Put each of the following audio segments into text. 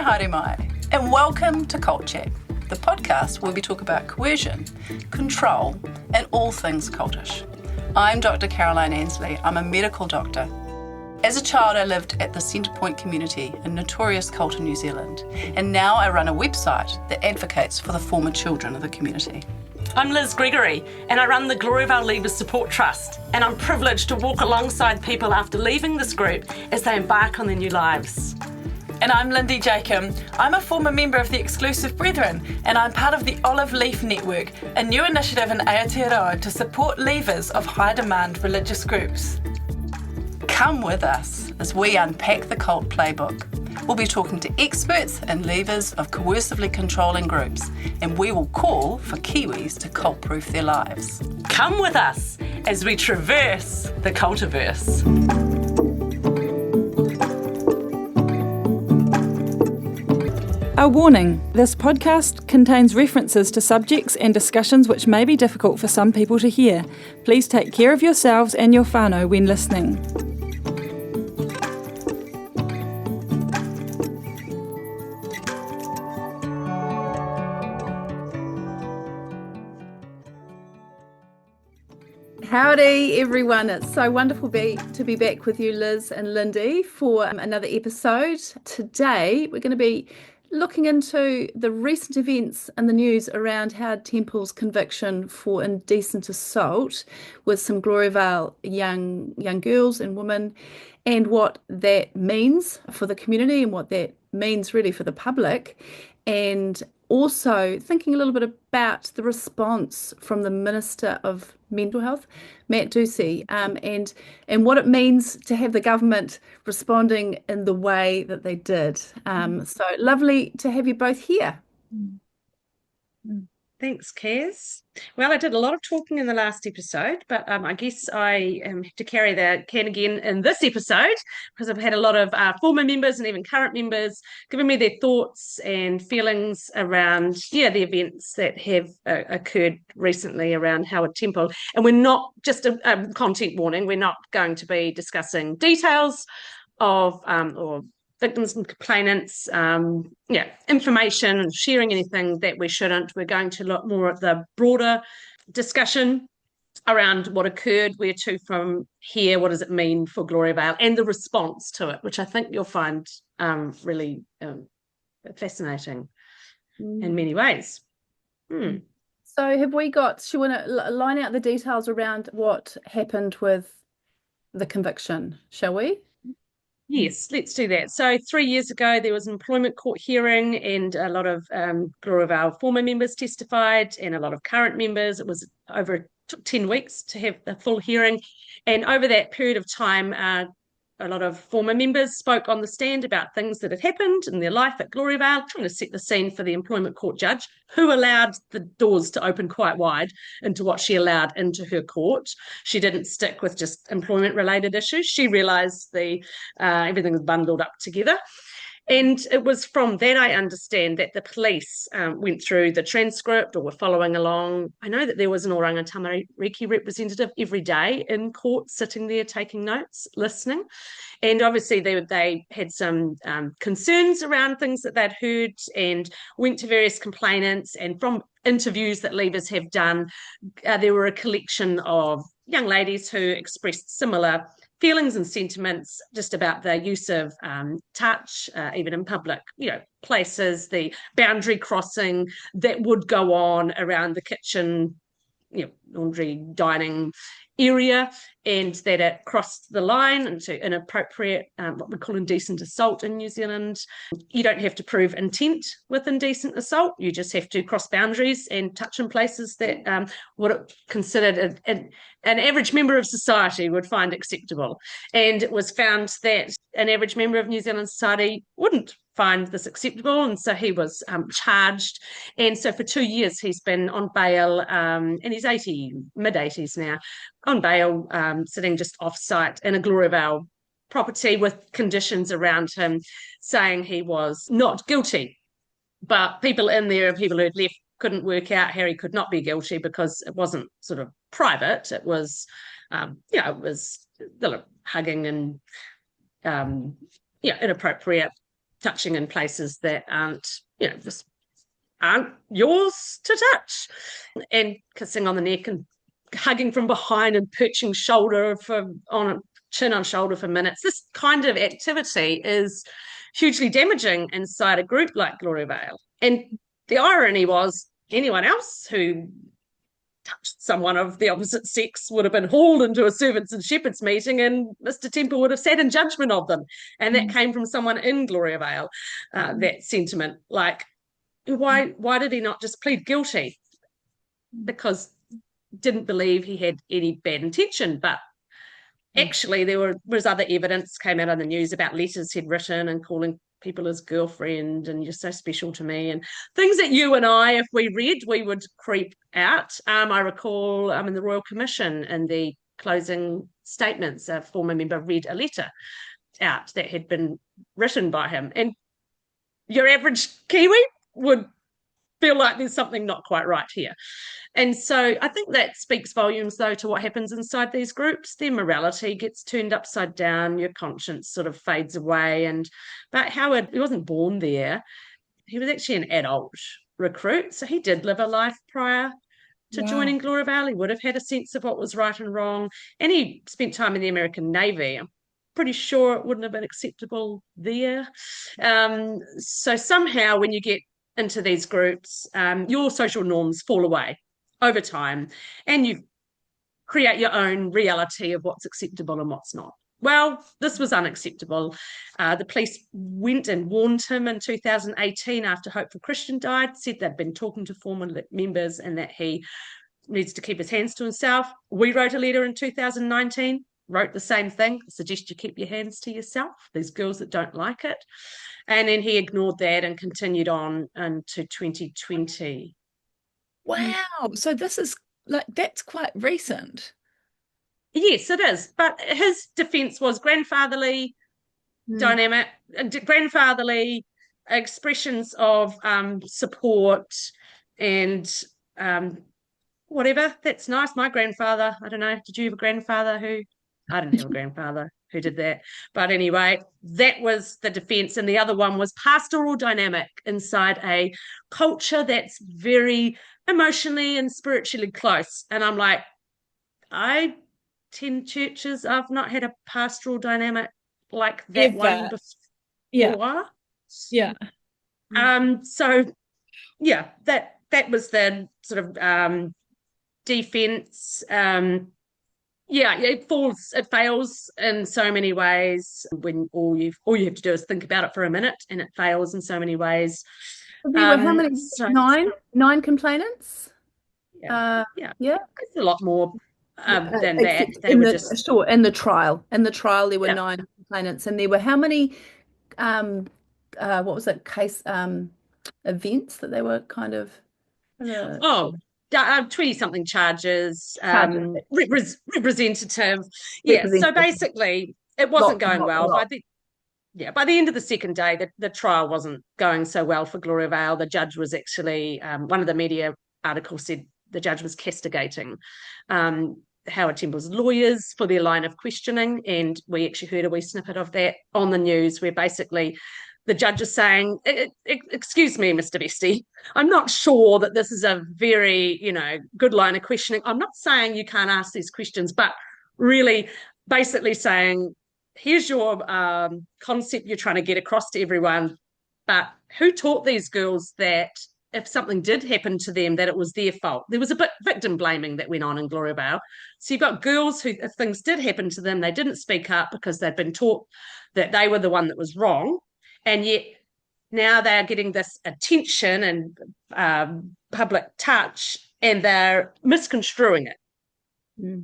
haere mai, and welcome to Cult Chat, the podcast where we talk about coercion, control, and all things cultish. I'm Dr. Caroline Ansley. I'm a medical doctor. As a child, I lived at the Centrepoint community, a notorious cult in New Zealand, and now I run a website that advocates for the former children of the community. I'm Liz Gregory, and I run the Gloriavale Leavers Support Trust, and I'm privileged to walk alongside people after leaving this group as they embark on their new lives. And I'm Lindy Jacob. I'm a former member of the Exclusive Brethren, and I'm part of the Olive Leaf Network, a new initiative in Aotearoa to support leavers of high-demand religious groups. Come with us as we unpack the cult playbook. We'll be talking to experts and leavers of coercively controlling groups, and we will call for Kiwis to cult-proof their lives. Come with us as we traverse the cultiverse. A warning, this podcast contains references to subjects and discussions which may be difficult for some people to hear. Please take care of yourselves and your whānau when listening. Howdy everyone, it's so wonderful to be back with you, Liz and Lindy, for another episode. Today we're going to be looking into the recent events in the news around Howard Temple's conviction for indecent assault with some Gloriavale young girls and women, and what that means for the community and what that means really for the public, and also thinking a little bit about the response from the Minister of Mental Health, Matt Ducey, and what it means to have the government responding in the way that they did. So lovely to have you both here. Thanks, Kaz. Well, I did a lot of talking in the last episode, but I guess I have to carry the can again in this episode because I've had a lot of former members and even current members giving me their thoughts and feelings around, the events that have occurred recently around Howard Temple. And we're not, just a content warning, we're not going to be discussing details of or victims and complainants, information and sharing anything that we shouldn't. We're going to look more at the broader discussion around what occurred, where to from here, what does it mean for Gloriavale, and the response to it, which I think you'll find really fascinating in many ways. So have we got, should we line out the details around what happened with the conviction, shall we? Yes, let's do that. So 3 years ago, there was an employment court hearing and a lot of Gloriavale former members testified and a lot of current members. It took 10 weeks to have the full hearing. And over that period of time, a lot of former members spoke on the stand about things that had happened in their life at Gloriavale, trying to set the scene for the employment court judge, who allowed the doors to open quite wide into what she allowed into her court. She didn't stick with just employment-related issues. She realised everything was bundled up together. And it was from that, I understand, that the police went through the transcript or were following along. I know that there was an Oranga Tamariki representative every day in court sitting there taking notes, listening. And obviously they had some concerns around things that they'd heard and went to various complainants. And from interviews that leavers have done, there were a collection of young ladies who expressed similar feelings and sentiments just about the use of touch, even in public, places, the boundary crossing that would go on around the kitchen, laundry, dining area, and that it crossed the line into inappropriate, what we call indecent assault in New Zealand. You don't have to prove intent with indecent assault. You just have to cross boundaries and touch in places that what it considered an average member of society would find acceptable. And it was found that an average member of New Zealand society wouldn't find this acceptable, and so he was charged. And so for 2 years he's been on bail, and he's mid-80s now, on bail, sitting just off-site in a Gloriavale property with conditions around him saying he was not guilty. But people in there, people who'd left, couldn't work out how he could not be guilty because it wasn't sort of private. It was, it was hugging and, inappropriate touching in places that aren't, just aren't yours to touch, and kissing on the neck and hugging from behind and perching chin on shoulder for minutes. This kind of activity is hugely damaging inside a group like Gloriavale. And the irony was anyone else who touched someone of the opposite sex would have been hauled into a servants and shepherds meeting, and Mr. Temple would have sat in judgment of them. And that came from someone in Gloriavale, that sentiment. Like, why did he not just plead guilty? Because didn't believe he had any bad intention, but actually there was other evidence came out on the news about letters he'd written and calling people his girlfriend and you're so special to me, and things that you and I, if we read, we would creep out. I recall in the Royal Commission, in the closing statements, a former member read a letter out that had been written by him, and your average Kiwi would feel like there's something not quite right here. And so I think that speaks volumes, though, to what happens inside these groups. Their morality gets turned upside down, your conscience sort of fades away. But Howard, he wasn't born there. He was actually an adult recruit, so he did live a life prior to joining Gloriavale. He would have had a sense of what was right and wrong, and he spent time in the American Navy. I'm pretty sure it wouldn't have been acceptable there. So somehow when you get into these groups, your social norms fall away over time, and you create your own reality of what's acceptable and what's not. Well, this was unacceptable. The police went and warned him in 2018 after Hopeful Christian died, said they'd been talking to former members and that he needs to keep his hands to himself. We wrote a letter in 2019, wrote the same thing, suggest you keep your hands to yourself, these girls that don't like it. And then he ignored that and continued on into 2020. Wow. So this is that's quite recent. Yes, it is. But his defence was grandfatherly dynamic, grandfatherly expressions of support and whatever. That's nice. My grandfather, I don't know, did you have a grandfather who? I didn't have a grandfather who did that. But anyway, that was the defence. And the other one was pastoral dynamic inside a culture that's very emotionally and spiritually close. And I'm like, I attend churches, I've not had a pastoral dynamic like that one before. Yeah. So yeah, that was the sort of defence. It fails in so many ways when all you have to do is think about it for a minute, and it fails in so many ways. There were how many? Nine complainants? It's a lot more than that. They in were the just in the trial. In the trial there were 9 complainants, and there were how many what was it, case events that they were kind of 20-something charges, representative. So basically it wasn't going well. By the end of the second day, the trial wasn't going so well for Gloriavale. The judge was actually, one of the media articles said the judge was castigating Howard Temple's lawyers for their line of questioning, and we actually heard a wee snippet of that on the news where basically the judge is saying, excuse me, Mr. Vesty, I'm not sure that this is a very, good line of questioning. I'm not saying you can't ask these questions, but really basically saying, here's your concept you're trying to get across to everyone, but who taught these girls that if something did happen to them, that it was their fault? There was a bit victim blaming that went on in Gloriavale. So you've got girls who, if things did happen to them, they didn't speak up because they'd been taught that they were the one that was wrong. And yet now they're getting this attention and public touch, and they're misconstruing it.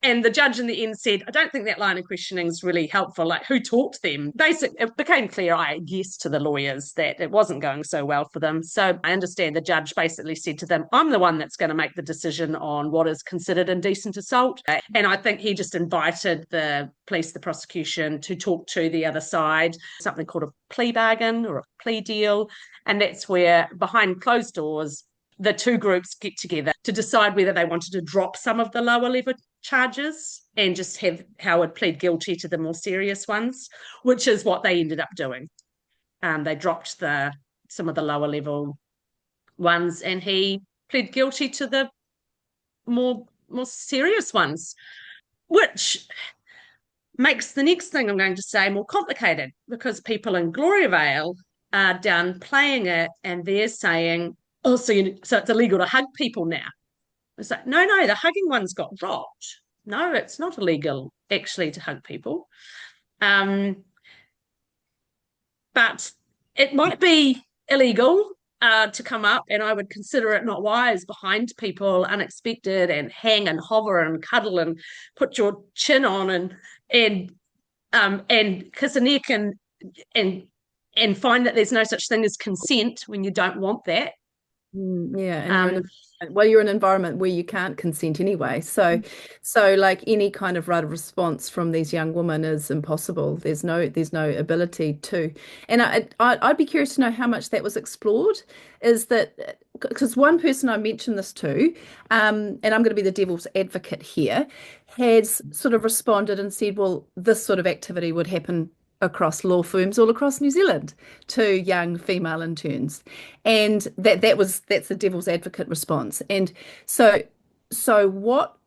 And the judge in the end said, I don't think that line of questioning is really helpful. Like, who taught them? Basically, it became clear, I guess, to the lawyers that it wasn't going so well for them. So I understand the judge basically said to them, I'm the one that's going to make the decision on what is considered indecent assault. And I think he just invited the police, the prosecution, to talk to the other side, something called a plea bargain or a plea deal. And that's where, behind closed doors, the two groups get together to decide whether they wanted to drop some of the lower level charges and just have Howard plead guilty to the more serious ones, which is what they ended up doing. They dropped some of the lower level ones, and he pled guilty to the more serious ones, which makes the next thing I'm going to say more complicated, because people in Gloriavale are downplaying it, and they're saying, oh, so it's illegal to hug people now. It's like, no, the hugging one's got dropped. No, it's not illegal actually to hug people. But it might be illegal to come up, and I would consider it not wise, behind people unexpected, and hang and hover and cuddle and put your chin on and kiss a neck and find that there's no such thing as consent when you don't want that. Yeah, and you're in an environment where you can't consent anyway. So like any kind of right of response from these young women is impossible. There's no ability to. And I'd be curious to know how much that was explored. Is that because one person I mentioned this to, and I'm going to be the devil's advocate here, has sort of responded and said, well, this sort of activity would happen across law firms all across New Zealand to young female interns, and that's the devil's advocate response. And so what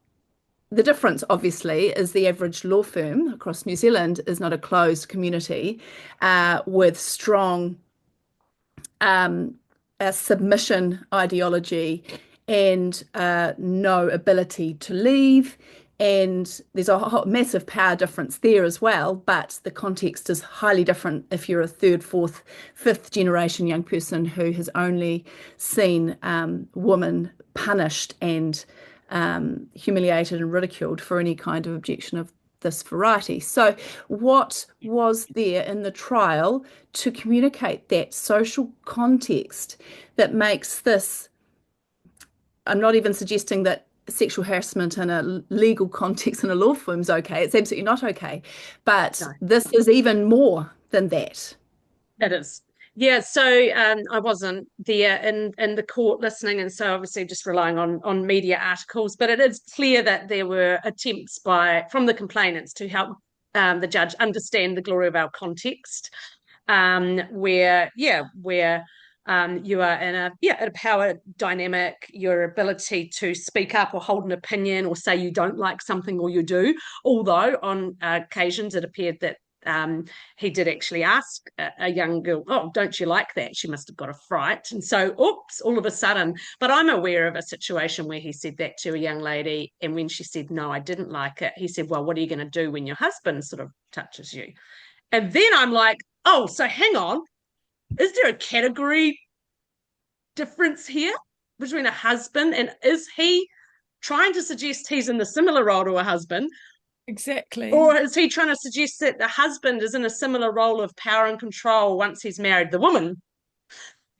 the difference obviously is, the average law firm across New Zealand is not a closed community with strong submission ideology and no ability to leave. And there's a massive power difference there as well, but the context is highly different if you're a third, fourth, fifth generation young person who has only seen women punished and humiliated and ridiculed for any kind of objection of this variety. So what was there in the trial to communicate that social context that makes this? I'm not even suggesting that sexual harassment in a legal context in a law firm is okay. It's absolutely not okay. But this is even more than that. It is. Yeah, so I wasn't there in the court listening, and so obviously just relying on media articles. But it is clear that there were attempts from the complainants to help the judge understand the Gloriavale context, where you are in a power dynamic. Your ability to speak up or hold an opinion or say you don't like something, or you do. Although on occasions it appeared that he did actually ask a young girl, oh, don't you like that? She must have got a fright. And so, oops, all of a sudden. But I'm aware of a situation where he said that to a young lady, and when she said, no, I didn't like it, he said, well, what are you going to do when your husband sort of touches you? And then I'm like, oh, so hang on. Is there a category difference here between a husband, and is he trying to suggest he's in the similar role to a husband? Exactly. Or is he trying to suggest that the husband is in a similar role of power and control once he's married the woman?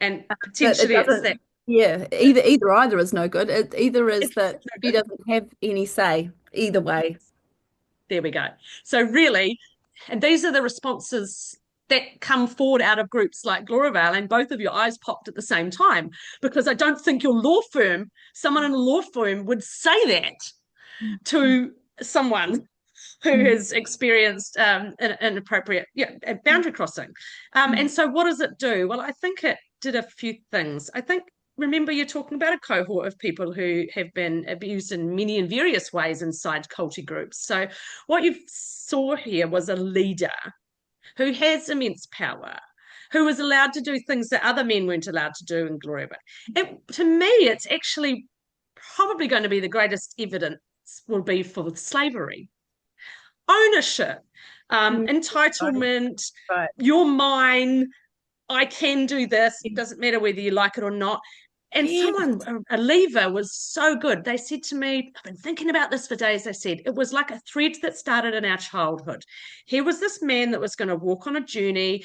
And potentially it's that. Yeah, either is no good. It either is that he doesn't have any say either way. There we go. So really, and these are the responses that come forward out of groups like Gloriavale, and both of your eyes popped at the same time, because I don't think someone in a law firm would say that to someone who has experienced an inappropriate boundary crossing. And so what does it do? Well, I think it did a few things. Remember, you're talking about a cohort of people who have been abused in many and various ways inside culty groups. So what you saw here was a leader who has immense power, who was allowed to do things that other men weren't allowed to do in Gloriavale. And to me, it's actually probably going to be the greatest evidence will be for slavery. Ownership, entitlement, right. You're mine, I can do this, it doesn't matter whether you like it or not. And a leaver was so good. They said to me, I've been thinking about this for days. They said, it was like a thread that started in our childhood. He was this man that was going to walk on a journey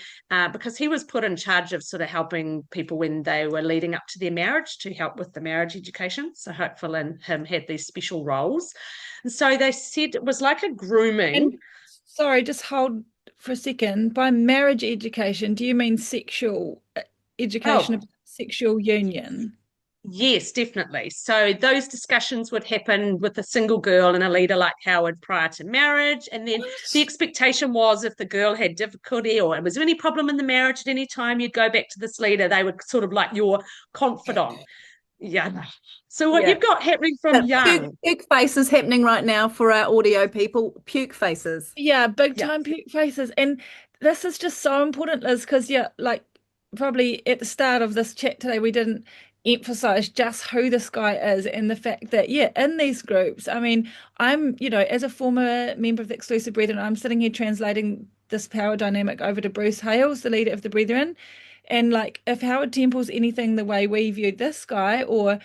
because he was put in charge of sort of helping people when they were leading up to their marriage, to help with the marriage education. So Hopeful and him had these special roles. And so they said it was like a grooming. And, sorry, just hold for a second. By marriage education, do you mean sexual education of sexual union? Yes, definitely. So those discussions would happen with a single girl and a leader like Howard prior to marriage. And then the What? expectation was if the girl had difficulty or was there any problem in the marriage at any time, you'd go back to this leader. They were sort of like your confidant. Yeah. So what Yeah. you've got happening from young. Puke faces happening right now for our audio people. Puke faces. Yeah, big Yeah. time puke faces. And this is just so important, Liz, because yeah, like probably at the start of this chat today, we didn't emphasize just who this guy is and the fact that, yeah, in these groups, I mean, I'm, as a former member of the Exclusive Brethren, I'm sitting here translating this power dynamic over to Bruce Hales, the leader of the Brethren. And like, if Howard Temple's anything the way we viewed this guy, or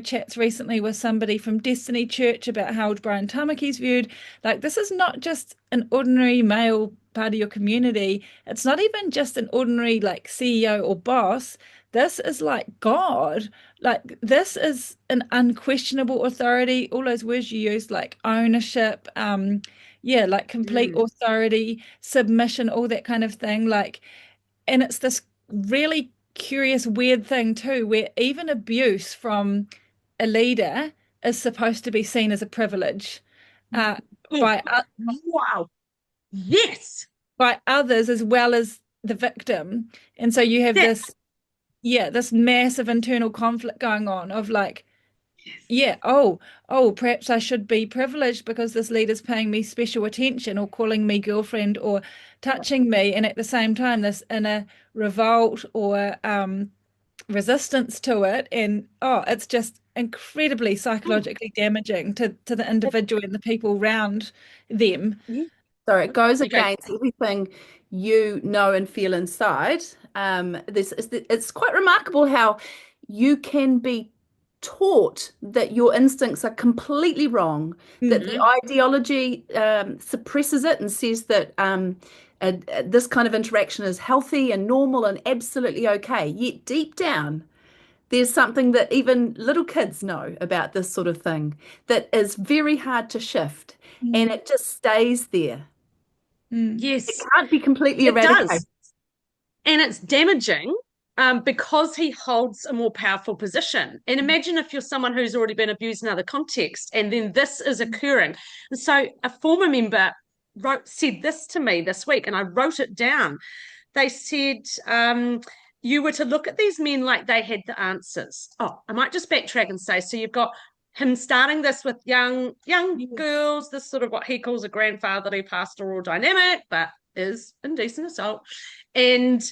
chats recently with somebody from Destiny Church about how Brian Tamaki's viewed. Like, this is not just an ordinary male part of your community. It's not even just an ordinary, like, CEO or boss. This is like God. Like, this is an unquestionable authority. All those words you used, like ownership, yeah, like complete Mm. authority, submission, all that kind of thing. Like, and it's this really curious, weird thing too, where even abuse from a leader is supposed to be seen as a privilege uh, Oh, by wow. Yes. by others as well as the victim. And so you have That, this, yeah, this massive internal conflict going on of like, yeah, perhaps I should be privileged because this leader's paying me special attention or calling me girlfriend or touching me. And at the same time, this inner revolt or resistance to it. And it's just incredibly psychologically damaging to the individual and the people around them. yeah. So it goes Okay. against everything you know and feel inside. It's quite remarkable how you can be taught that your instincts are completely wrong, that the Mhm. ideology suppresses it and says that this kind of interaction is healthy and normal and absolutely okay. Yet deep down, there's something that even little kids know about this sort of thing that is very hard to shift, and Mm. it just stays there. Mm. It Yes, can't be completely it eradicated. does. And it's damaging because he holds a more powerful position. And imagine if you're someone who's already been abused in other contexts, and then this is occurring. And so a former member said this to me this week, and I wrote it down. They said, you were to look at these men like they had the answers. Oh, I might just backtrack and say, so you've got him starting this with young Yes. girls, this sort of what he calls a grandfatherly pastoral dynamic, but is indecent assault. And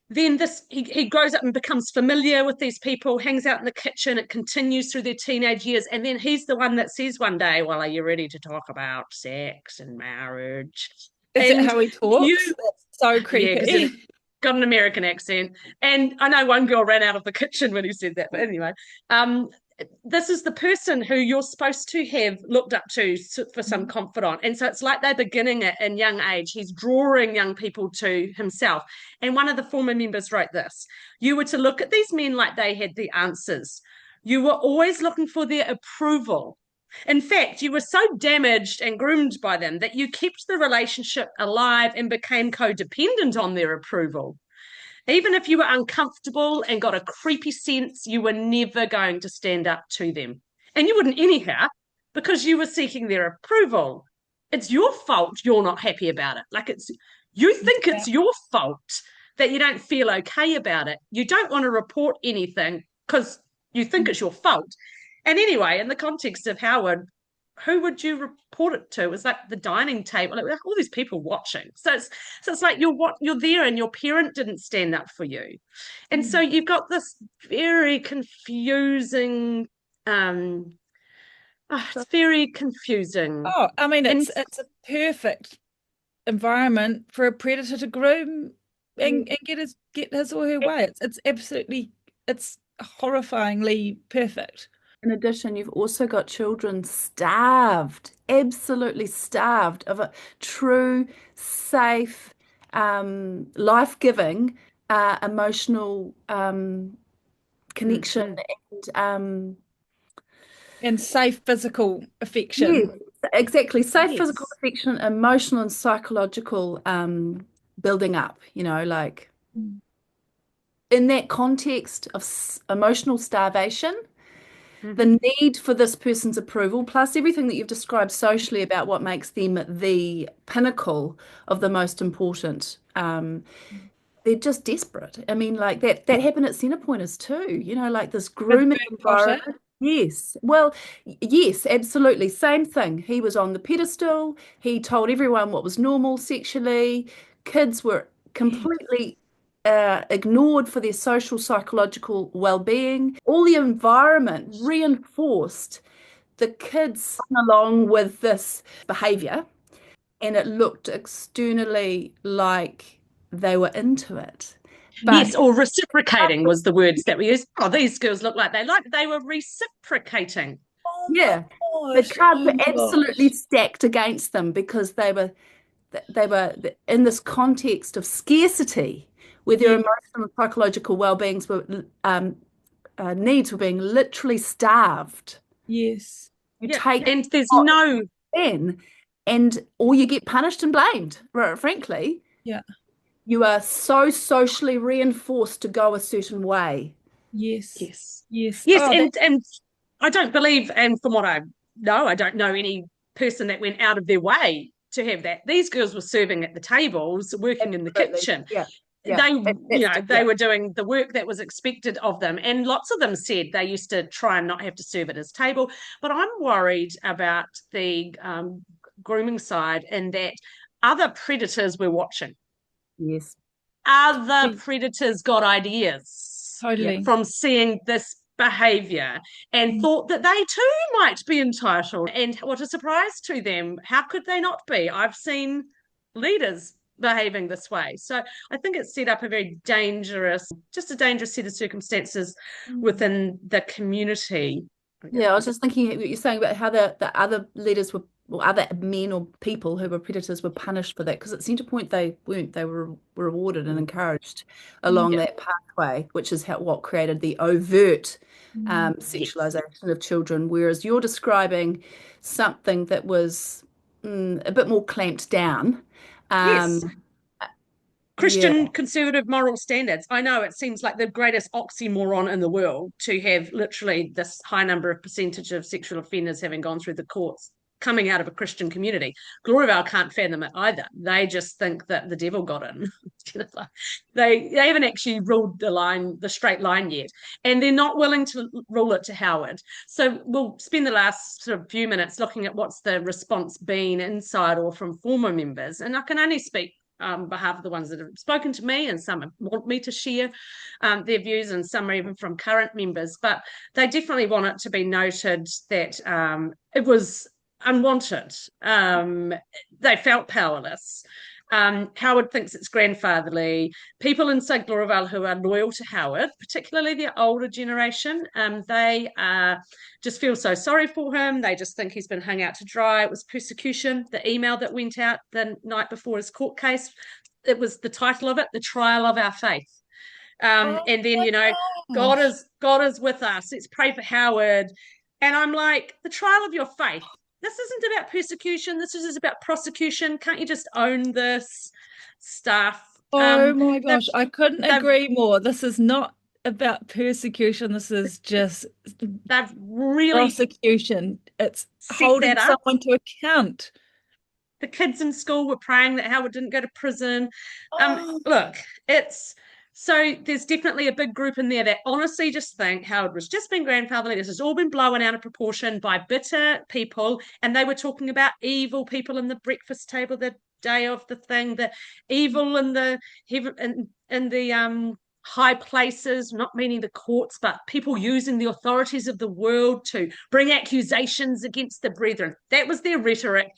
then he grows up and becomes familiar with these people, hangs out in the kitchen. It continues through their teenage years, and then he's the one that says one day, well, are you ready to talk about sex and marriage? Is that And how he you talks? That's so yeah, because creepy. got an American accent. And I know one girl ran out of the kitchen when he said that, but anyway, um, this is the person who you're supposed to have looked up to for some confidant. And so it's like they're beginning it in young age. He's drawing young people to himself. And one of the former members wrote this: you were to look at these men like they had the answers. You were always looking for their approval. In fact, you were so damaged and groomed by them that you kept the relationship alive and became codependent on their approval. Even if you were uncomfortable and got a creepy sense, you were never going to stand up to them. And you wouldn't anyhow, because you were seeking their approval. It's your fault you're not happy about it. Like you think Yeah. it's your fault that you don't feel okay about it. You don't want to report anything because you think it's your fault. And anyway, in the context of Howard, who would you report it to? It was like the dining table, like all these people watching. So it's like you're there, and your parent didn't stand up for you, and so Mm. you've got this very confusing. It's very confusing, I mean, and it's a perfect environment for a predator to groom and get his or her way. It's absolutely it's horrifyingly perfect. In addition, you've also got children starved, absolutely starved of a true, safe, life-giving, emotional mm, connection and And safe physical yes, affection. exactly. Safe physical yes, affection, emotional and psychological building up, like Mm. in that context of emotional starvation, Mhm. the need for this person's approval, plus everything that you've described socially about what makes them the pinnacle of the most important, they're just desperate. I mean, like that happened at Centre Pointers too, like this With grooming Bert Potter. environment. Yes. Well, yes, absolutely. Same thing. He was on the pedestal. He told everyone what was normal sexually. Kids were completely ignored for their social, psychological well-being. All the environment reinforced the kids along with this behavior, and it looked externally like they were into it. But Yes, or reciprocating was the words that we used. Oh, these girls look like they were reciprocating. Oh my yeah, the gosh. cards Oh were my absolutely gosh. stacked against them because they were in this context of scarcity where their Yeah. emotional and psychological well-beings were needs were being literally starved. Yes. You Yeah, take and there's what no in, and or you get punished and blamed. Frankly, Yeah. you are so socially reinforced to go a certain way. Yes. yes, Yes. yes, Oh, that. and I don't believe, and from what I know, I don't know any person that went out of their way to have that. These girls were serving at the tables, working in the Absolutely. kitchen. Yeah. Yeah. They, they Yeah. were doing the work that was expected of them, and lots of them said they used to try and not have to serve at his table. But I'm worried about the grooming side, and that other predators were watching. Yes. Other Yeah, predators got ideas Yeah. totally. from seeing this behavior and Mm. thought that they too might be entitled. And what a surprise to them. How could they not be? I've seen leaders behaving this way. So I think it's set up a very dangerous, just a dangerous set of circumstances Mm. within the community. Yeah, I was just thinking what you're saying about how the other leaders were, or other men or people who were predators were punished for that. Because at Centre Point they weren't. They were rewarded and encouraged along Yeah. that pathway, which is what created the overt Mm. Yes. sexualization of children. Whereas you're describing something that was a bit more clamped down. Yes. Um, yeah, Christian conservative moral standards. I know it seems like the greatest oxymoron in the world to have literally this high number of percentage of sexual offenders having gone through the courts coming out of a Christian community. Gloriavale can't fathom it either. They just think that the devil got in. they haven't actually ruled the straight line yet, and they're not willing to rule it to Howard. So we'll spend the last sort of few minutes looking at what's the response been inside or from former members, and I can only speak behalf of the ones that have spoken to me, and some want me to share their views, and some are even from current members. But they definitely want it to be noted that it was unwanted. They felt powerless. Howard thinks it's grandfatherly. People inside Gloriavale who are loyal to Howard, particularly the older generation, they just feel so sorry for him. They just think he's been hung out to dry. It was persecution. The email that went out the night before his court case, it was the title of it, The Trial of Our Faith. Oh And then, my gosh. God is with us. Let's pray for Howard. And I'm like, the trial of your faith. This isn't about persecution. This is about prosecution. Can't you just own this stuff? Oh my They've, gosh. I couldn't they've agree more. This is not about persecution. This is just they've really prosecution. It's set holding that up. someone to account. The kids in school were praying that Howard didn't go to prison. Oh, Look, it's so there's definitely a big group in there that honestly just think Howard was just being grandfatherly. This has all been blown out of proportion by bitter people. And they were talking about evil people in the breakfast table the day of the thing, the evil in the in the high places, not meaning the courts, but people using the authorities of the world to bring accusations against the brethren. That was their rhetoric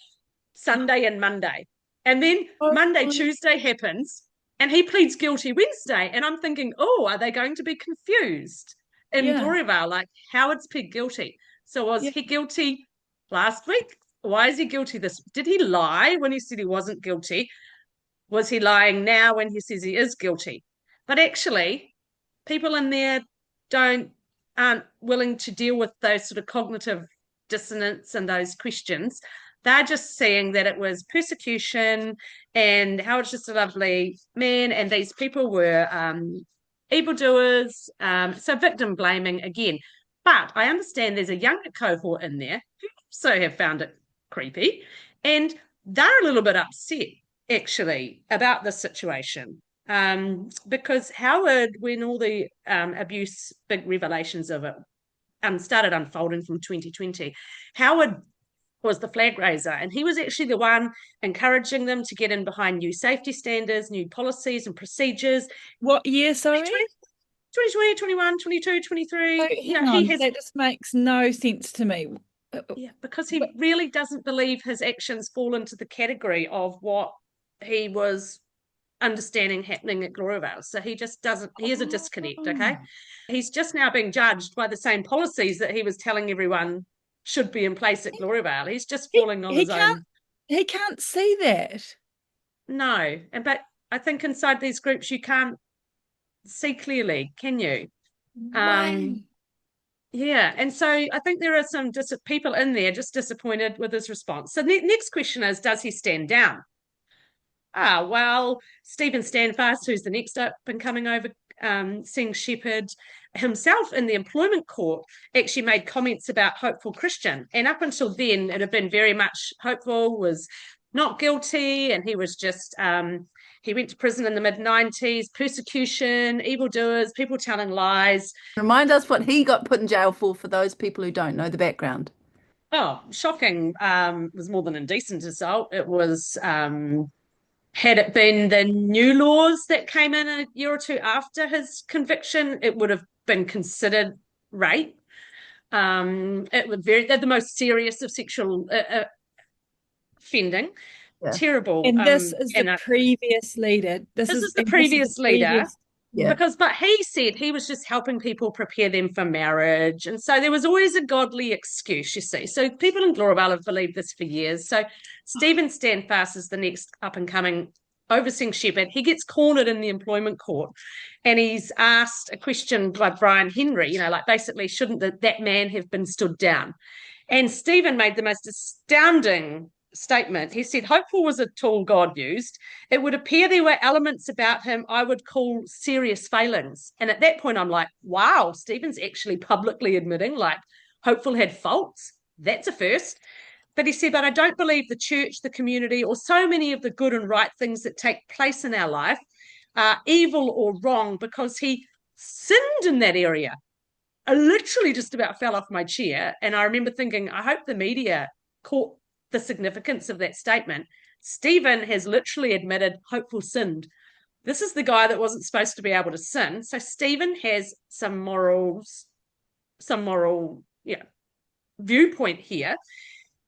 Sunday and Monday. And then oh Monday, my, Tuesday happens, and he pleads guilty Wednesday. And I'm thinking, oh, are they going to be confused in yeah, Gloriavale? Like, Howard's pled guilty. So was yeah, he guilty last week? Why is he guilty this? Did he lie when he said he wasn't guilty? Was he lying now when he says he is guilty? But actually, people in there aren't willing to deal with those sort of cognitive dissonance and those questions. They're just saying that it was persecution and Howard's just a lovely man, and these people were evildoers, so victim blaming again. But I understand there's a younger cohort in there who also have found it creepy, and they're a little bit upset actually about this situation. Because Howard, when all the abuse, big revelations of it started unfolding from 2020, Howard was the flag raiser, and he was actually the one encouraging them to get in behind new safety standards, new policies and procedures. What year, sorry? 2020, 21, 22, 23. Oh, hang on, that just makes no sense to me. Yeah, because he really doesn't believe his actions fall into the category of what he was understanding happening at Gloriavale. So he just doesn't, he is a disconnect, okay? He's just now being judged by the same policies that he was telling everyone should be in place at Gloriavale. He's just falling on his own. He can't see that. No, but I think inside these groups you can't see clearly, can you? Yeah, and so I think there are some people in there just disappointed with his response. So the next question is, does he stand down? Well, Stephen Standfast, who's the next up and coming over, seeing Shepherd himself in the employment court, actually made comments about Hopeful Christian. And up until then, it had been very much Hopeful was not guilty, and he was just, he went to prison in the mid-90s, persecution, evildoers, people telling lies. Remind us what he got put in jail for those people who don't know the background. Oh, shocking. It was more than indecent assault. It was... had it been the new laws that came in a year or two after his conviction, it would have been considered rape. It would they're the most serious of sexual offending. Yeah. Terrible. And this is the previous leader. This is the previous leader. Yeah. But he said he was just helping people prepare them for marriage. And so there was always a godly excuse, you see. So people in Gloriavale have believed this for years. So Stephen Standfast is the next up-and-coming overseeing shepherd. He gets cornered in the employment court, and he's asked a question by Brian Henry, like basically, shouldn't that man have been stood down? And Stephen made the most astounding statement. He said, Hopeful was a tool God used. It would appear there were elements about him I would call serious failings. And at that point, I'm like, wow, Stephen's actually publicly admitting Hopeful had faults. That's a first. But he said, but I don't believe the church, the community, or so many of the good and right things that take place in our life are evil or wrong, because he sinned in that area. I literally just about fell off my chair. And I remember thinking, I hope the media caught the significance of that statement. Stephen has literally admitted Hopeful sinned. This is the guy that wasn't supposed to be able to sin. So Stephen has some moral viewpoint here.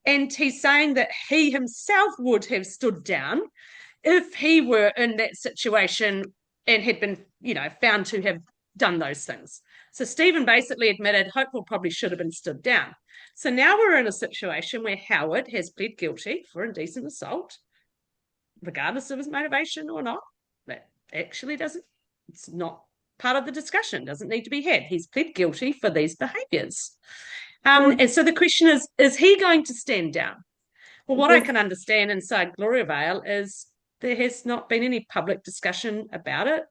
And he's saying that he himself would have stood down if he were in that situation and had been, found to have done those things. So Stephen basically admitted Hopeful probably should have been stood down. So now we're in a situation where Howard has pled guilty for indecent assault, regardless of his motivation or not. That actually it's not part of the discussion, doesn't need to be had. He's pled guilty for these behaviours. And so the question is he going to stand down? Well, what I can understand inside Gloriavale is there has not been any public discussion about it.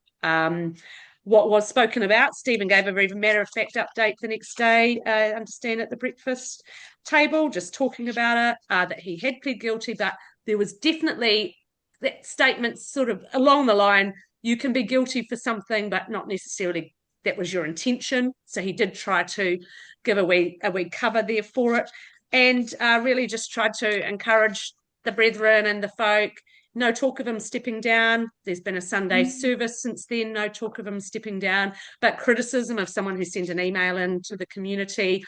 What was spoken about, Stephen gave a very matter-of-fact update the next day, I understand, at the breakfast table, just talking about it, that he had pled guilty, but there was definitely that statement sort of along the line, you can be guilty for something, but not necessarily that was your intention. So he did try to give a wee cover there for it, and really just tried to encourage the brethren and the folk. No talk of him stepping down. There's been a Sunday service since then, no talk of him stepping down, but criticism of someone who sent an email in to the community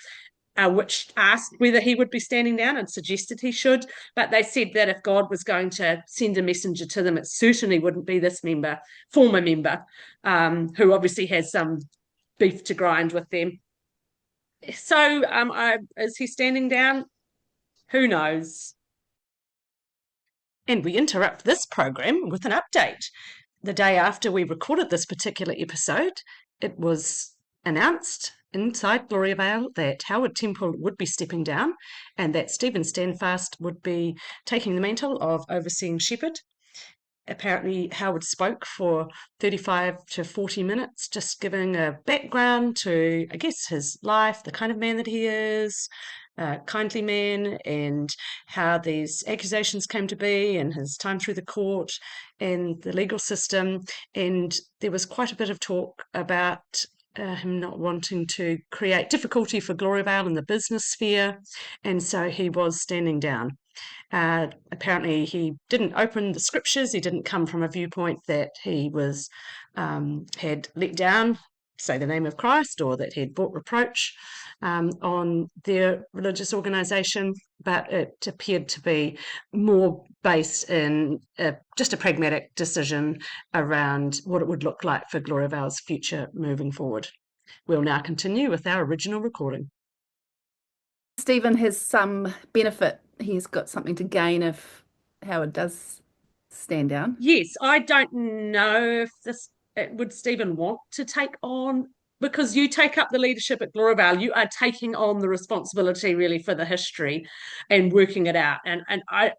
which asked whether he would be standing down and suggested he should. But they said that if God was going to send a messenger to them, it certainly wouldn't be this former member, who obviously has some beef to grind with them. So is he standing down? Who knows? And we interrupt this program with an update. The day after we recorded this particular episode, it was announced inside Gloriavale that Howard Temple would be stepping down and that Stephen Standfast would be taking the mantle of overseeing shepherd. apparently Howard spoke for 35 to 40 minutes, just giving a background to, I guess, his life, the kind of man that he is, a kindly man, and how these accusations came to be, and his time through the court and the legal system. And there was quite a bit of talk about him not wanting to create difficulty for Gloriavale in the business sphere, and so he was standing down. Apparently he didn't open the scriptures. He didn't come from a viewpoint that he was had let down, say, the name of Christ, or that he'd brought reproach on their religious organisation, but it appeared to be more based in just a pragmatic decision around what it would look like for Gloriavale's future moving forward. We'll now continue with our original recording. Stephen has some benefit. He's got something to gain if Howard does stand down. Yes, I don't know if would Stephen want to take on, because you take up the leadership at Gloriavale, you are taking on the responsibility really for the history and working it out. And I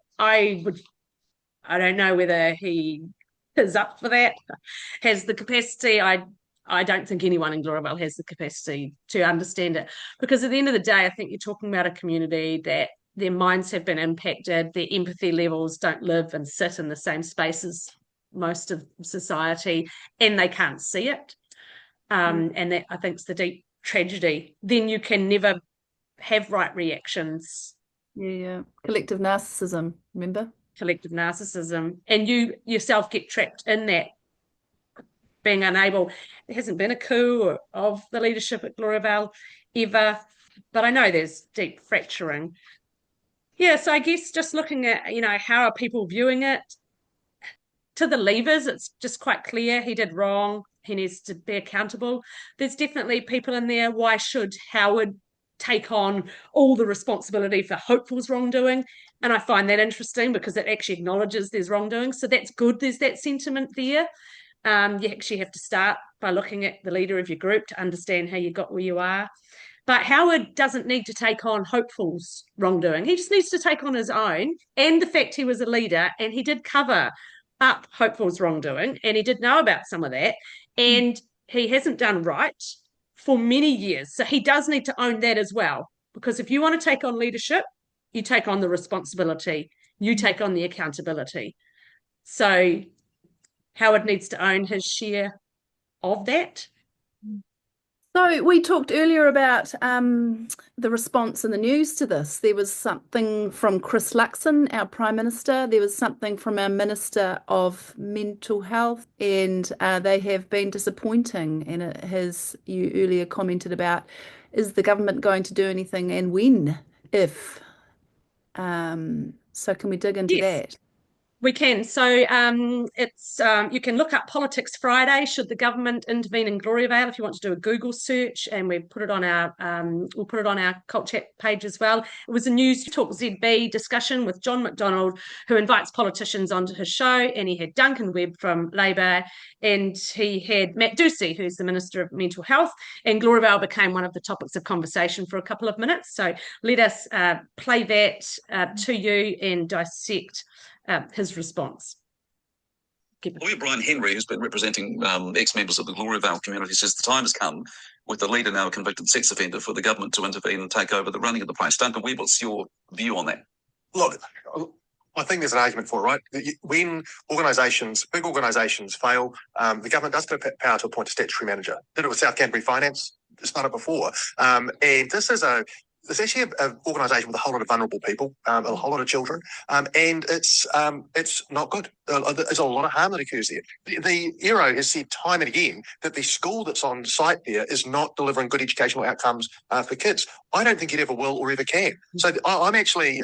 don't know whether he is up for that, has the capacity. I don't think anyone in Gloriavale has the capacity to understand it, because at the end of the day, I think you're talking about a community that their minds have been impacted, their empathy levels don't live and sit in the same space as most of society, and they can't see it. And that, I think, is the deep tragedy. Then you can never have right reactions. Yeah. Collective narcissism, remember? Collective narcissism. And you yourself get trapped in that, being unable. There hasn't been a coup of the leadership at Gloriavale ever, but I know there's deep fracturing. Yeah, so I guess just looking at, how are people viewing it? To the leavers, it's just quite clear he did wrong. He needs to be accountable. There's definitely people in there. Why should Howard take on all the responsibility for Hopeful's wrongdoing? And I find that interesting because it actually acknowledges there's wrongdoing. So that's good. There's that sentiment there. You actually have to start by looking at the leader of your group to understand how you got where you are. But Howard doesn't need to take on Hopeful's wrongdoing. He just needs to take on his own, and the fact he was a leader, and he did cover up Hopeful's wrongdoing, and he did know about some of that, and he hasn't done right for many years. So he does need to own that as well, because if you want to take on leadership, you take on the responsibility, you take on the accountability. So Howard needs to own his share of that. So we talked earlier about the response in the news to this. There was something from Chris Luxon, our Prime Minister. There was something from our Minister of Mental Health, and they have been disappointing. And you earlier commented about, is the government going to do anything, and when, if? So can we dig into that? We can. So it's you can look up Politics Friday, should the government intervene in Gloriavale, if you want to do a Google search, and we'll put it on our Cult Chat page as well. It was a News Talk ZB discussion with John McDonald, who invites politicians onto his show, and he had Duncan Webb from Labour, and he had Matt Ducey, who's the Minister of Mental Health, and Gloriavale became one of the topics of conversation for a couple of minutes. So let us play that to you and dissect his response. Lawyer Brian Henry, who's been representing ex-members of the Gloriavale community, says the time has come, with the leader now a convicted sex offender, for the government to intervene and take over the running of the place. Duncan Webb, what's your view on that? Look, I think there's an argument for it, right? When big organisations fail, the government does have power to appoint a statutory manager. Did it with South Canterbury Finance, it's done it before. And this is it's actually an organisation with a whole lot of vulnerable people, a whole lot of children, and it's not good. There's a lot of harm that occurs there. The Aero has said time and again that the school that's on site there is not delivering good educational outcomes for kids. I don't think it ever will or ever can. So I'm actually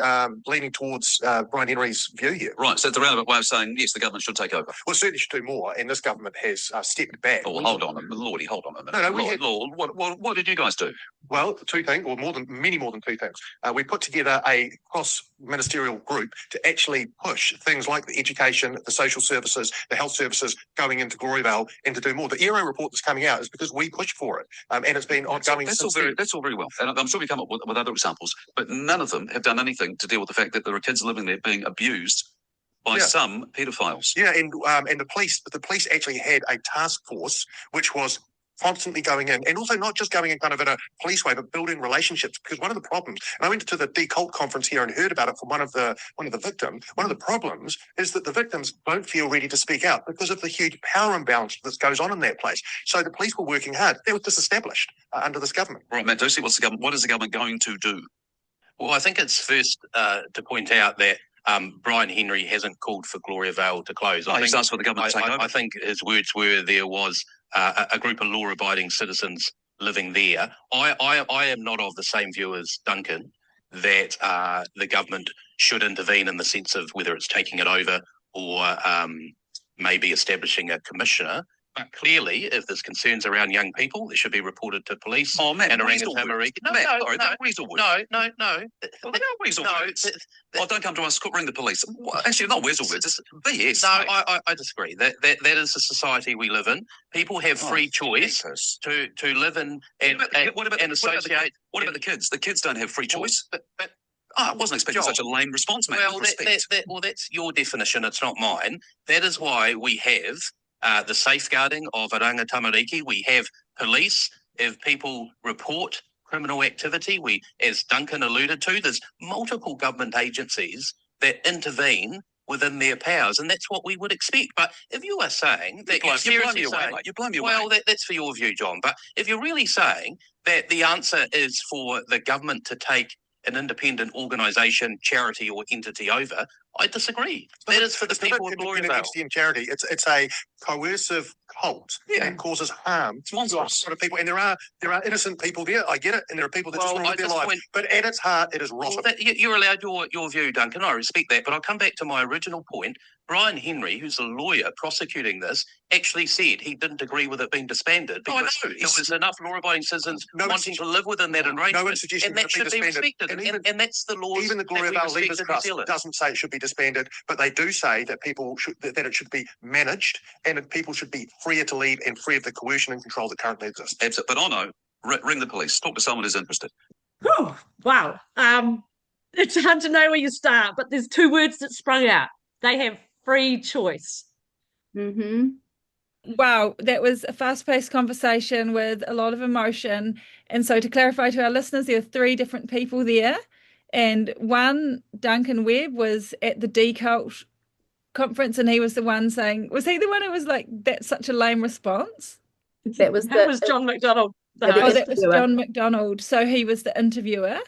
leaning towards Brian Henry's view here. Right, so it's a roundabout way of saying, yes, the government should take over. Well, certainly should do more, and this government has stepped back. Oh, hold on a minute. No, what did you guys do? Well, two things, or many more than two things. We put together a cross-ministerial group to actually push things like the education, the social services, the health services going into Gloriavale, and to do more. The Aero report that's coming out is because we pushed for it, and it's been ongoing That's since all very well. And I'm sure we come up with other examples, but none of them have done anything to deal with the fact that there are kids living there being abused by some paedophiles. Yeah, and the police actually had a task force which was constantly going in, and also not just going in kind of in a police way, but building relationships. Because one of the problems, and I went to the decult conference here and heard about it from one of the victims. One of the problems is that the victims don't feel ready to speak out because of the huge power imbalance that goes on in that place. So the police were working hard. They were disestablished under this government. Right, Matt Ducey, what is the government going to do? Well, I think it's first to point out that Brian Henry hasn't called for Gloriavale to close. He's asked for the government to take over. I think his words were there was a group of law-abiding citizens living there. I am not of the same view as Duncan that the government should intervene in the sense of whether it's taking it over or maybe establishing a commissioner. But clearly, if there's concerns around young people, it should be reported to police. Oh, man, and No. Oh, don't come to us, ring the police. Actually, not weasel words, it's BS. No, I disagree. That is the society we live in. People have free choice to live in and associate. What about the kids? The kids don't have free choice. But I wasn't expecting such a lame response, mate. Well, that's your definition. It's not mine. That is why we have the safeguarding of Aranga Tamariki. We have police. If people report criminal activity, as Duncan alluded to, there's multiple government agencies that intervene within their powers, and that's what we would expect. But if you are saying that you blow me away, mate. You blow me away. Well, that's for your view, John. But if you're really saying that the answer is for the government to take an independent organisation, charity or entity over, I disagree. That is for the people of Gloriavale. Charity. It's a coercive cult that causes harm to a lot of people. And there are innocent people there. I get it. And there are people that just want to live their life. But at its heart, it is rotten. You're allowed your view, Duncan. I respect that. But I'll come back to my original point. Brian Henry, who's a lawyer prosecuting this, actually said he didn't agree with it being disbanded because there was enough law-abiding citizens wanting to live within that arrangement. No one suggesting and that should be respected. And that's the laws. Even the Gloriavale Leaders Trust doesn't say it should be disbanded, but they do say that that it should be managed and that people should be freer to leave and free of the coercion and control that currently exists. Absolutely. But ring the police. Talk to someone who's interested. Oh, wow. It's hard to know where you start, but there's two words that sprung out. They have free choice. Mm-hmm. Wow, that was a fast-paced conversation with a lot of emotion. And so to clarify to our listeners, there are three different people there. And one, Duncan Webb, was at the decult conference, and he was the one saying, was he the one who was like, that's such a lame response? That was John McDonald. That was John McDonald. So he was the interviewer.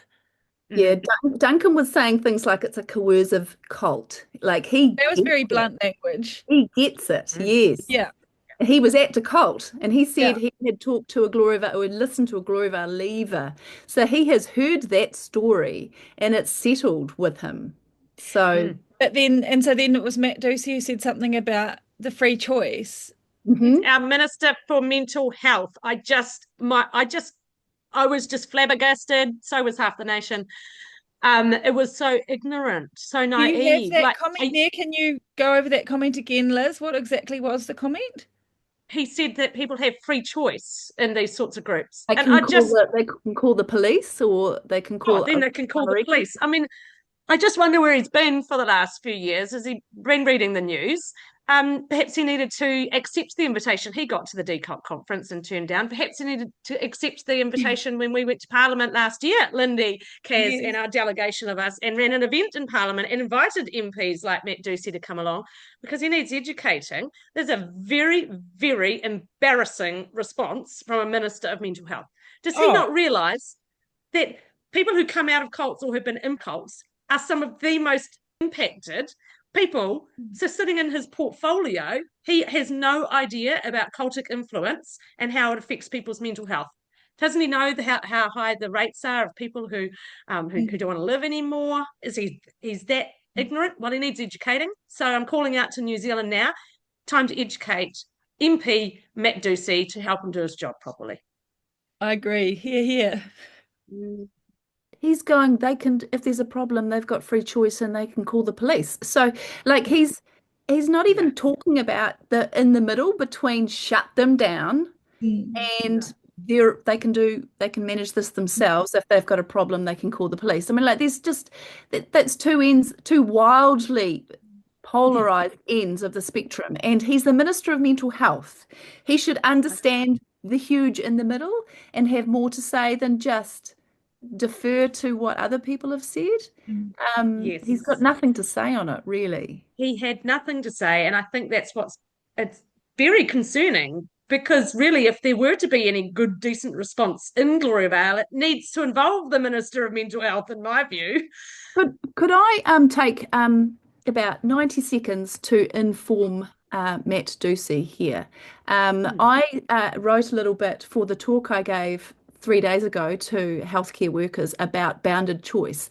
Yeah, Duncan was saying things like it's a coercive cult. Like that was very blunt language. He gets it. Yes. Yeah. He was at the cult, and he said he had talked to a Gloriavale, or had listened to a Gloriavale leaver. So he has heard that story, and it's settled with him. So, but then it was Matt Ducey who said something about the free choice. Mm-hmm. Our Minister for Mental Health. I was just flabbergasted. So was half the nation. It was so ignorant, so naive. You have that comment there. Can you go over that comment again, Liz? What exactly was the comment? He said that people have free choice in these sorts of groups. They can call the police, or they can call... they can call the police. I mean, I just wonder where he's been for the last few years. Has he been reading the news? Perhaps he needed to accept the invitation. He got to the decult conference and turned down. Perhaps he needed to accept the invitation when we went to Parliament last year, Lindy, Kaz, and our delegation of us, and ran an event in Parliament and invited MPs like Matt Ducey to come along, because he needs educating. There's a very, very embarrassing response from a Minister of Mental Health. Does he not realise that people who come out of cults or who've been in cults are some of the most impacted people? So sitting in his portfolio, he has no idea about cultic influence and how it affects people's mental health. Doesn't he know how high the rates are of people who don't want to live anymore? He's that ignorant? Well, he needs educating. So I'm calling out to New Zealand now. Time to educate MP Matt Ducey to help him do his job properly. I agree. Hear. He's going, they can, if there's a problem, they've got free choice and they can call the police. So like he's not even talking about in the middle between shut them down and they can manage this themselves. If they've got a problem, they can call the police. I mean, like there's just, that's two wildly polarized ends of the spectrum. And he's the Minister of Mental Health. He should understand the huge in the middle and have more to say than just defer to what other people have said. Yes. He's got nothing to say on it, really. He had nothing to say, and I think it's very concerning, because really, if there were to be any good, decent response in Gloriavale, it needs to involve the Minister of Mental Health, in my view. Could I take about 90 seconds to inform Matt Ducey here? I wrote a little bit for the talk I gave 3 days ago to healthcare workers about bounded choice.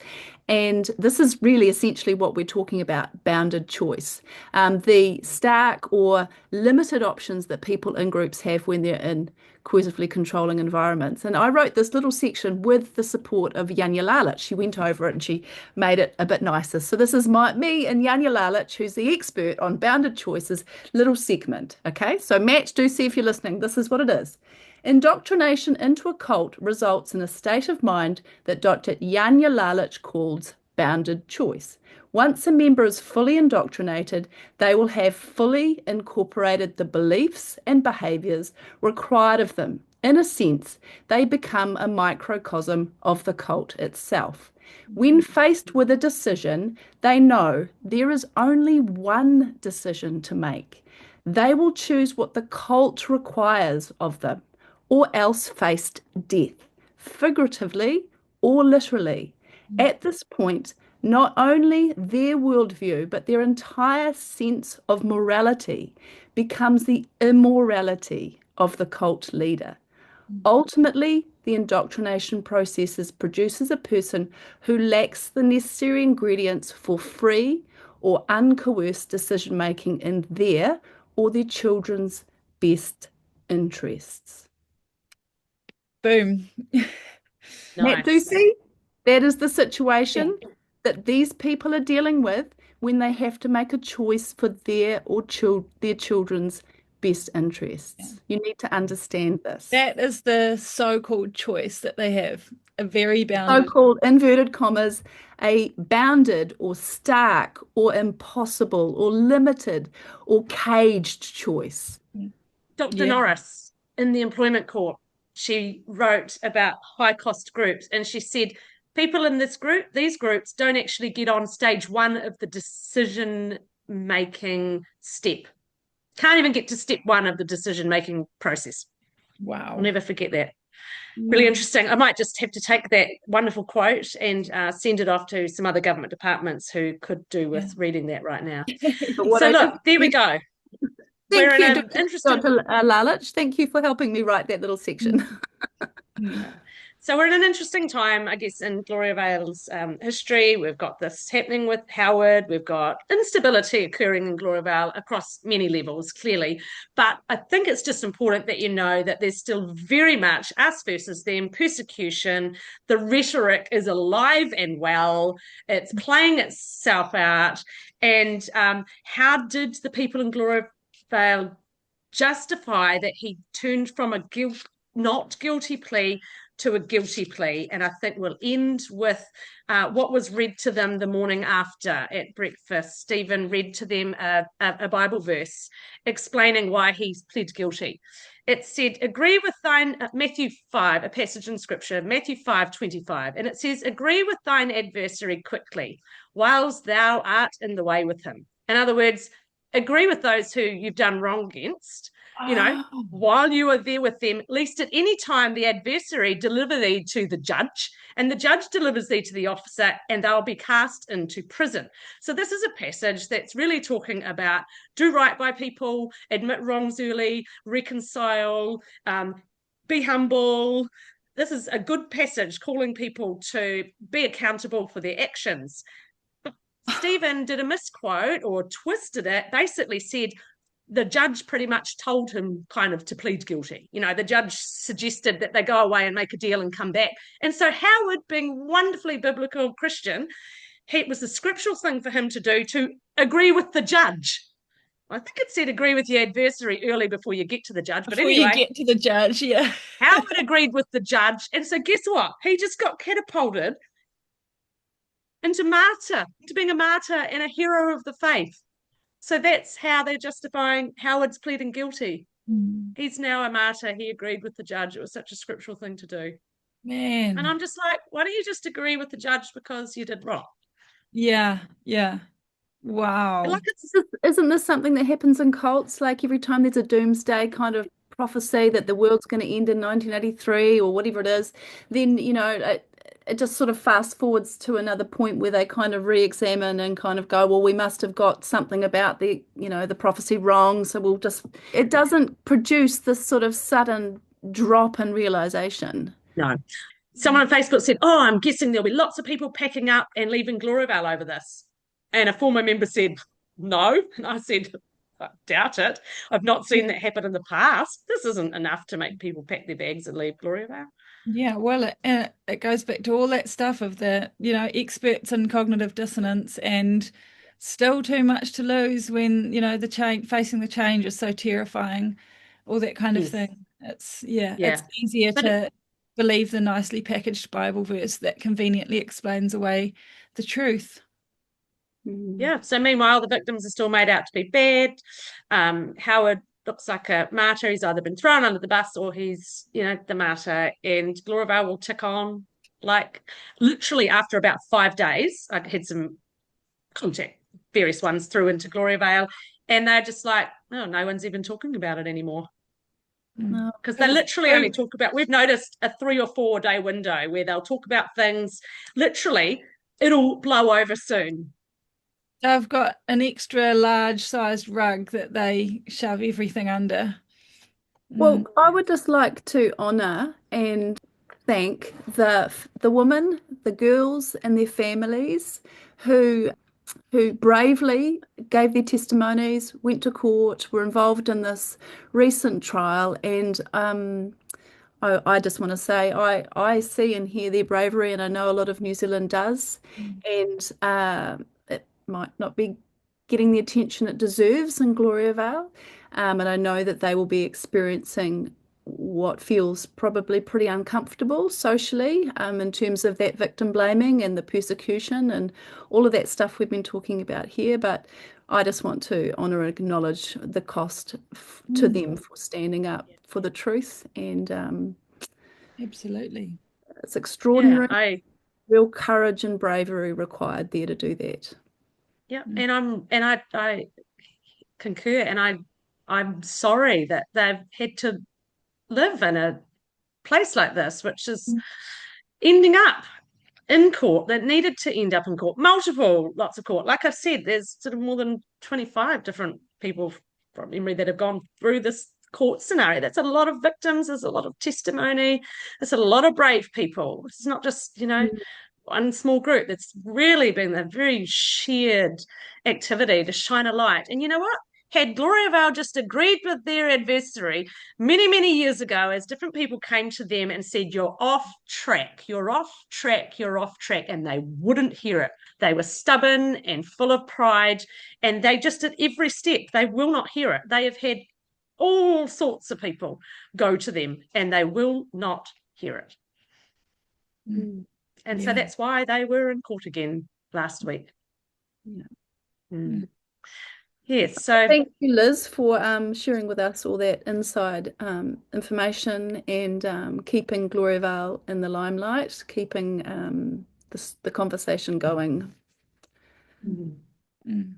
And this is really essentially what we're talking about, bounded choice. The stark or limited options that people in groups have when they're in coercively controlling environments. And I wrote this little section with the support of Janja Lalich. She went over it and she made it a bit nicer. So this is me and Janja Lalich, who's the expert on bounded choices, little segment. Okay, so Matt, do see if you're listening. This is what it is. Indoctrination into a cult results in a state of mind that Dr. Janja Lalich calls bounded choice. Once a member is fully indoctrinated, they will have fully incorporated the beliefs and behaviours required of them. In a sense, they become a microcosm of the cult itself. When faced with a decision, they know there is only one decision to make. They will choose what the cult requires of them, or else faced death, figuratively or literally. At this point, not only their worldview, but their entire sense of morality becomes the immorality of the cult leader. Ultimately, the indoctrination process produces a person who lacks the necessary ingredients for free or uncoerced decision-making in their or their children's best interests. Boom. Matt Ducey, that is the situation that these people are dealing with when they have to make a choice for their or their children's best interests. You need to understand this. That is the so-called choice that they have, a very bounded. So-called, inverted commas, a bounded or stark or impossible or limited or caged choice. Dr. Norris, in the Employment Court, she wrote about high-cost groups, and she said people in these groups don't actually get on stage one of the decision-making step. Can't even get to step one of the decision-making process. Wow. I'll never forget that. Really interesting. I might just have to take that wonderful quote and send it off to some other government departments who could do with reading that right now. So look, there we go. Thank you, Dr. Lalich. Thank you for helping me write that little section. So we're in an interesting time, I guess, in Gloriavale's history. We've got this happening with Howard. We've got instability occurring in Gloriavale across many levels, clearly. But I think it's just important that you know that there's still very much us versus them, persecution. The rhetoric is alive and well. It's playing itself out. And how did the people in Gloriavale justify that he turned from a not guilty plea to a guilty plea? And I think we'll end with what was read to them the morning after at breakfast. Stephen read to them a Bible verse explaining why he's pled guilty. It said, agree with thine, Matthew 5, a passage in scripture, Matthew 5:25. And it says, agree with thine adversary quickly, whilst thou art in the way with him. In other words, agree with those who you've done wrong against, while you are there with them, lest at any time the adversary deliver thee to the judge, and the judge delivers thee to the officer, and they'll be cast into prison. So this is a passage that's really talking about do right by people, admit wrongs early, reconcile, be humble. This is a good passage calling people to be accountable for their actions. But Stephen did a misquote or twisted it, basically said, the judge pretty much told him kind of to plead guilty. The judge suggested that they go away and make a deal and come back. And so Howard, being wonderfully biblical Christian, it was the scriptural thing for him to do to agree with the judge. I think it said agree with your adversary early before you get to the judge. But before anyway, you get to the judge, Howard agreed with the judge. And so guess what? He just got into being a martyr and a hero of the faith. So that's how they're justifying Howard's pleading guilty. Mm. He's now a martyr. He agreed with the judge. It was such a scriptural thing to do. Man. And I'm just like, why don't you just agree with the judge because you did wrong? Yeah. Wow. Like, isn't this something that happens in cults? Like every time there's a doomsday kind of prophecy that the world's going to end in 1983 or whatever it is, then, it just sort of fast forwards to another point where they kind of re-examine and kind of go, well, we must have got something about the prophecy wrong. So it doesn't produce this sort of sudden drop in realization. No. Someone on Facebook said, oh, I'm guessing there'll be lots of people packing up and leaving Gloriavale over this. And a former member said, no. And I said, I doubt it. I've not seen that happen in the past. This isn't enough to make people pack their bags and leave Gloriavale. Yeah, well, it goes back to all that stuff of the, experts in cognitive dissonance, and still too much to lose when, facing the change is so terrifying, all that kind of thing. It's easier to believe the nicely packaged Bible verse that conveniently explains away the truth. Yeah. So meanwhile, the victims are still made out to be bad. Howard looks like a martyr. He's either been thrown under the bus or he's, the martyr. And Gloriavale will tick on. Like literally after about 5 days, I had some contact, various ones through into Gloriavale, and they're just like, oh, no one's even talking about it anymore. Because they literally only talk about, we've noticed a 3 or 4 day window where they'll talk about things, literally, it'll blow over soon. They've got an extra large sized rug that they shove everything under. Well, I would just like to honour and thank the women, the girls and their families who bravely gave their testimonies, went to court, were involved in this recent trial, and I just want to say I see and hear their bravery, and I know a lot of New Zealand does, and it might not be getting the attention it deserves in Gloriavale, and I know that they will be experiencing what feels probably pretty uncomfortable socially, in terms of that victim blaming and the persecution and all of that stuff we've been talking about here. But I just want to honour and acknowledge the cost to them for standing up for the truth, and absolutely, it's extraordinary. Real courage and bravery required there to do that. Yeah, and I concur, and I'm sorry that they've had to live in a place like this, which is ending up in court, that needed to end up in court, lots of court. Like I've said, there's sort of more than 25 different people from memory that have gone through this court scenario. That's a lot of victims, there's a lot of testimony, there's a lot of brave people. It's not just, one small group. It's really been a very shared activity to shine a light. And you know what? Had Gloriavale just agreed with their adversary many, many years ago, as different people came to them and said, you're off track, and they wouldn't hear it. They were stubborn and full of pride, and they just at every step, they will not hear it. They have had all sorts of people go to them, and they will not hear it. And so that's why they were in court again last week. Yes, so thank you, Liz, for sharing with us all that inside information, and keeping Gloriavale in the limelight, keeping the conversation going.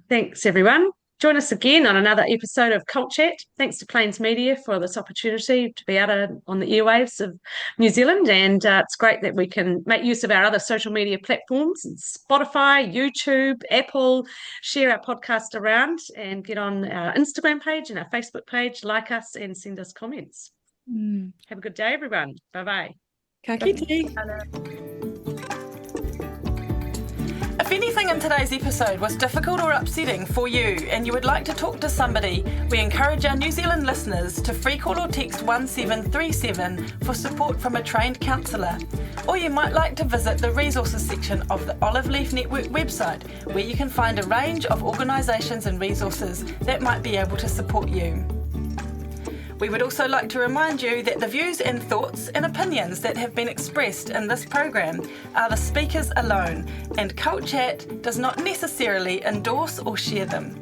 Thanks, everyone. Join us again on another episode of Cult Chat. Thanks to Plains Media for this opportunity to be out on the airwaves of New Zealand, and it's great that we can make use of our other social media platforms, Spotify, YouTube, Apple, share our podcast around, and get on our Instagram page and our Facebook page, like us and send us comments. Have a good day, everyone. Bye-bye. Ka kite. If anything in today's episode was difficult or upsetting for you and you would like to talk to somebody, we encourage our New Zealand listeners to free call or text 1737 for support from a trained counsellor. Or you might like to visit the resources section of the Olive Leaf Network website, where you can find a range of organisations and resources that might be able to support you. We would also like to remind you that the views and thoughts and opinions that have been expressed in this program are the speakers alone, and Cult Chat does not necessarily endorse or share them.